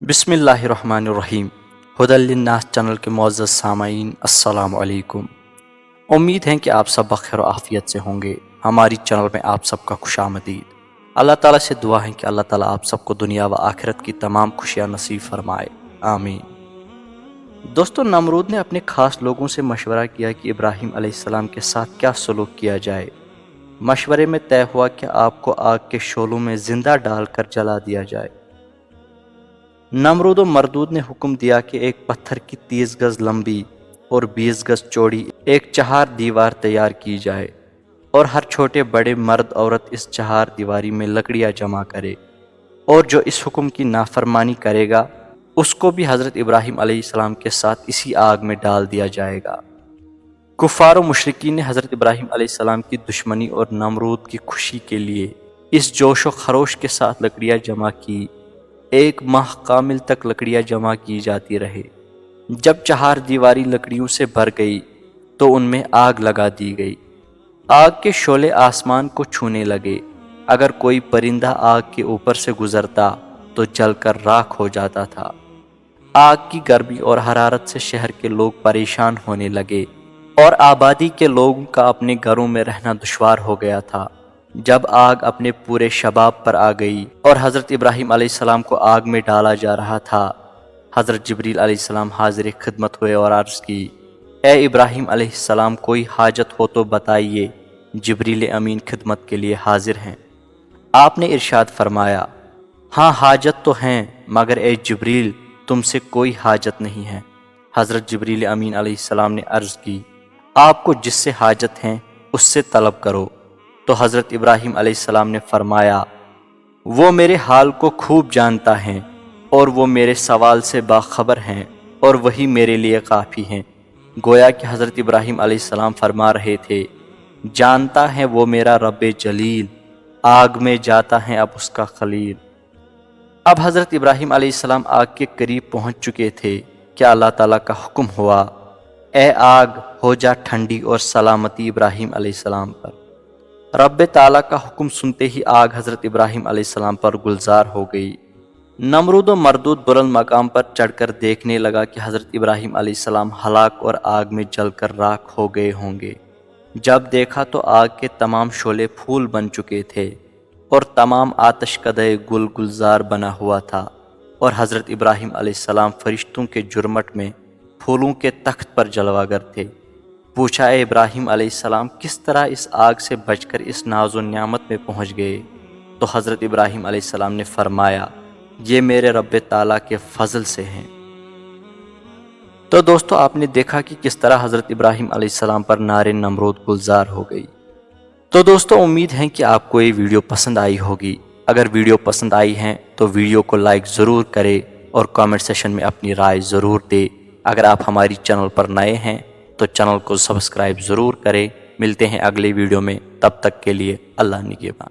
बिस्मिल्लाहिर्रहमानिर्रहीम। हुदल लिन्नास चैनल के मुअज़्ज़ज़ सामाईन, अस्सलामु अलैकुम। उम्मीद है कि आप सब बखैर और आफियत से होंगे। हमारी चैनल में आप सबका खुशामदीद। अल्लाह ताला से दुआ है कि अल्लाह ताला आप सबको दुनिया व आखिरत की तमाम खुशियाँ नसीब फरमाए, आमीन। दोस्तों, नमरूद ने अपने खास लोगों से मशवरा किया कि इब्राहीम अलैहिस्सलाम के साथ क्या सलूक किया जाए। मशवरे में तय हुआ कि आपको आग के शोलों में जिंदा डालकर जला दिया जाए। नमरूद व मरदूद ने हुक्म दिया कि एक पत्थर की 30 गज लंबी और 20 गज चौड़ी एक चहार दीवार तैयार की जाए और हर छोटे बड़े मर्द औरत इस चहार दीवारी में लकड़ियां जमा करे, और जो इस हुक्म की नाफरमानी करेगा उसको भी हज़रत इब्राहीम अलैहिस्सलाम के साथ इसी आग में डाल दिया जाएगा। कुफ़ार व मुशरिकीन ने हज़रत इब्राहीम अलैहिस्सलाम की दुश्मनी और नमरूद की खुशी के लिए इस जोश व खरोश के साथ लकड़ियां जमा की। 1 माह कामिल तक लकड़ियां जमा की जाती रहे। जब चहार दीवारी लकड़ियों से भर गई तो उनमें आग लगा दी गई। आग के शोले आसमान को छूने लगे। अगर कोई परिंदा आग के ऊपर से गुजरता तो जलकर राख हो जाता था। आग की गर्मी और हरारत से शहर के लोग परेशान होने लगे और आबादी के लोगों का अपने घरों में रहना दुश्वार हो गया था। जब आग अपने पूरे शबाब पर आ गई और हज़रत इब्राहीम अलैहिस्सलाम को आग में डाला जा रहा था, हज़रत जिब्रील अलैहिस्सलाम हाजिर खिदमत हुए और अर्ज़ की, ए इब्राहीम अलैहिस्सलाम, कोई हाजत हो तो बताइए, जिब्रील अमीन खिदमत के लिए हाजिर हैं। आपने इरशाद फरमाया, हाँ हाजत तो हैं, मगर ए जिब्रील तुमसे कोई हाजत नहीं है। हज़रत जिब्रील अमीन अलैहिस्सलाम ने अर्ज़ की, आपको जिससे हाजत हैं उससे तलब करो। तो हज़रत इब्राहीम अलैहिस्सलाम ने फरमाया, वो मेरे हाल को खूब जानता है और वो मेरे सवाल से बाखबर हैं और वही मेरे लिए काफ़ी हैं। गोया कि हज़रत इब्राहीम अलैहिस्सलाम फरमा रहे थे, जानता है वो मेरा रब्बे जलील, आग में जाता है अब उसका खलील। अब हज़रत इब्राहीम अलैहिस्सलाम आग के करीब पहुँच चुके थे कि अल्लाह ताला का हुक्म हुआ, ए आग हो जा ठंडी और सलामती इब्राहीम अलैहिस्सलाम पर। रब्बे ताला का हुक्म सुनते ही आग हज़रत इब्राहीम अलैहिस्सलाम पर गुलजार हो गई। नमरूद व मरदूद बुलंद मकाम पर चढ़कर देखने लगा कि हज़रत इब्राहीम अलैहिस्सलाम हलाक और आग में जलकर राख हो गए होंगे। जब देखा तो आग के तमाम शोले फूल बन चुके थे और तमाम आतशकदे गुल गुलजार बना हुआ था, और हज़रत इब्राहीम अलैहिस्सलाम फरिश्तों के जुर्मट में फूलों के तख्त पर जलवागर थे। पूछा, ए इब्राहीम अलैहिस्सलाम, किस तरह इस आग से बचकर इस नाज़ो नियामत में पहुँच गए? तो हज़रत इब्राहीम अलैहिस्सलाम ने फरमाया, ये मेरे रब्बे ताला के फजल से हैं। तो दोस्तों, आपने देखा कि किस तरह हज़रत इब्राहीम अलैहिस्सलाम पर नारे नमरूद गुलजार हो गई। तो दोस्तों, उम्मीद है कि आपको ये वीडियो पसंद आई होगी। अगर वीडियो पसंद आई है तो वीडियो को लाइक ज़रूर करें और कमेंट सेशन में अपनी राय ज़रूर दें। अगर आप हमारी चैनल पर नए हैं तो चैनल को सब्सक्राइब ज़रूर करें। मिलते हैं अगले वीडियो में, तब तक के लिए अल्लाह निगहबान।